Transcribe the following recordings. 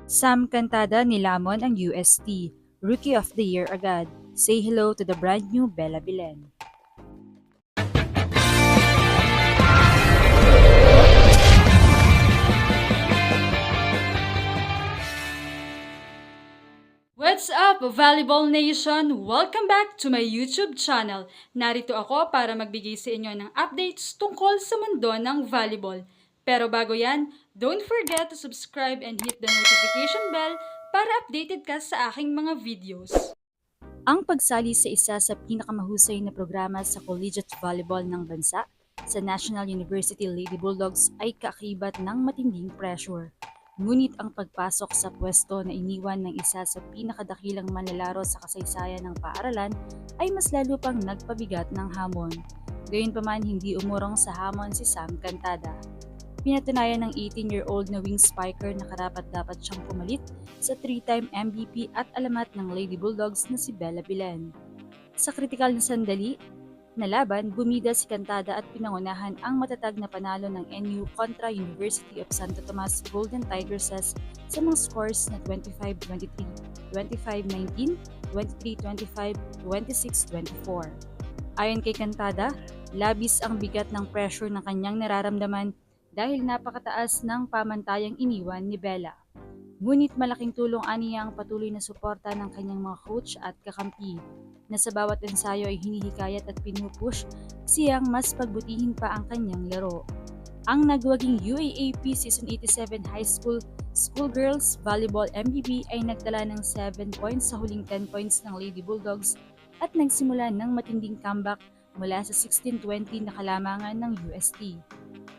Sam Cantada nilamon ang UST, Rookie of the Year agad. Say hello to the brand new Bella Bilen. What's up, Volleyball Nation? Welcome back to my YouTube channel. Narito ako para magbigay sa inyo ng updates tungkol sa mundo ng volleyball. Pero bago yan, don't forget to subscribe and hit the notification bell para updated ka sa aking mga videos. Ang pagsali sa isa sa pinakamahusay na programa sa collegiate volleyball ng bansa, sa National University Lady Bulldogs ay kaakibat ng matinding pressure. Ngunit ang pagpasok sa pwesto na iniwan ng isa sa pinakadakilang manlalaro sa kasaysayan ng paaralan ay mas lalo pang nagpabigat ng hamon. Gayunpaman hindi umurong sa hamon si Sam Cantada. Pinatunayan ng 18-year-old na wing spiker na karapat-dapat siyang pumalit sa 3-time MVP at alamat ng Lady Bulldogs na si Bella Bilen. Sa kritikal na sandali na laban, bumida si Cantada at pinangunahan ang matatag na panalo ng NU kontra University of Santo Tomas Golden Tigresses sa mga scores na 25-23, 25-19, 23-25, 26-24. Ayon kay Cantada, labis ang bigat ng pressure ng kanyang nararamdaman dahil napakataas ng pamantayang iniwan ni Bella. Ngunit malaking tulong aniya ang patuloy na suporta ng kanyang mga coach at kakampi na sa bawat ensayo ay hinihikayat at pinupush siyang mas pagbutihin pa ang kanyang laro. Ang nagwaging UAAP Season 87 High School Schoolgirls Volleyball MVP ay nagtala ng 7 points sa huling 10 points ng Lady Bulldogs at nagsimula ng matinding comeback mula sa 16-20 na kalamangan ng UST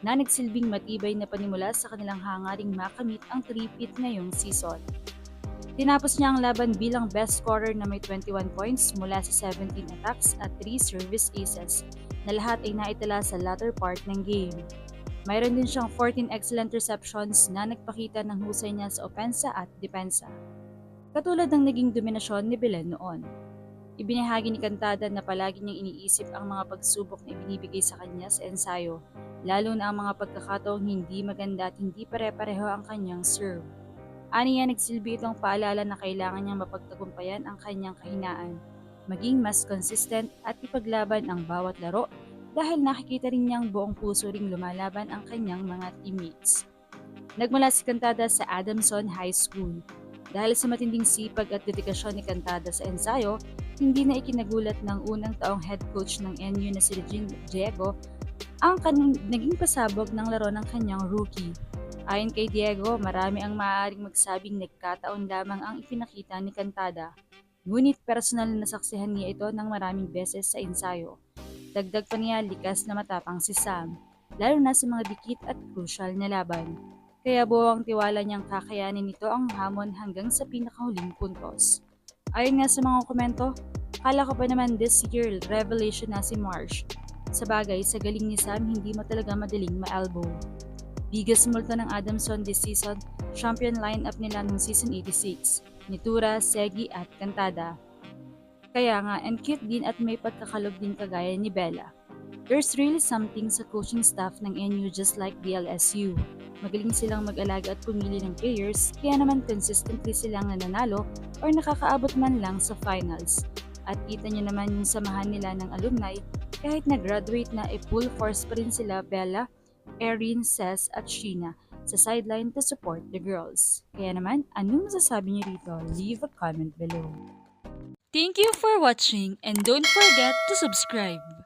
na nagsilbing matibay na panimula sa kanilang hangaring makamit ang three-peat ngayong season. Tinapos niya ang laban bilang best scorer na may 21 points mula sa 17 attacks at 3 service aces na lahat ay naitala sa latter part ng game. Mayroon din siyang 14 excellent receptions na nagpakita ng husay niya sa opensa at depensa. Katulad ng naging dominasyon ni Belen noon. Ibinahagi ni Cantada na palagi niyang iniisip ang mga pagsubok na ibinibigay sa kanya sa ensayo, lalo na ang mga pagkakataong hindi maganda at hindi pare-pareho ang kanyang serve. Aniya nagsilbi itong paalala na kailangan niyang mapagtagumpayan ang kanyang kahinaan, maging mas consistent at ipaglaban ang bawat laro dahil nakikita rin niyang buong puso ring lumalaban ang kanyang mga teammates. Nagmula si Cantada sa Adamson High School. Dahil sa matinding sipag at dedikasyon ni Cantada sa ensayo, hindi na ikinagulat ng unang taong head coach ng NU na si Regine Diego ang naging pasabog ng laro ng kanyang rookie. Ayon kay Diego, marami ang maaaring magsabing nagkataon lamang ang ipinakita ni Cantada. Ngunit personal na nasaksihan niya ito ng maraming beses sa ensayo. Dagdag pa niya, likas na matapang si Sam, lalo na sa mga dikit at crucial na laban. Kaya buwang tiwala niyang kakayanin nito ang hamon hanggang sa pinakahuling puntos. Ayon nga sa mga komento, kala ko pa naman this year revelation na si Marsh. Sa bagay, sa galing ni Sam, hindi mo talaga madaling ma-elbow. Biggest multo ng Adamson this season, champion lineup nila noong season 86, Nitura, Segi at Cantada. Kaya nga, and cute din at may pagkakalog din kagaya ni Bella. There's really something sa coaching staff ng NU just like the LSU. Magaling silang mag-alaga at pumili ng players, kaya naman consistently silang nananalo or nakakaabot man lang sa finals. At kita nyo naman yung samahan nila ng alumni, kahit na-graduate na full force pa rin sila Bella, Erin, Cez at Sheena sa sideline to support the girls. Kaya naman, anong masasabi niyo rito? Leave a comment below. Thank you for watching and don't forget to subscribe.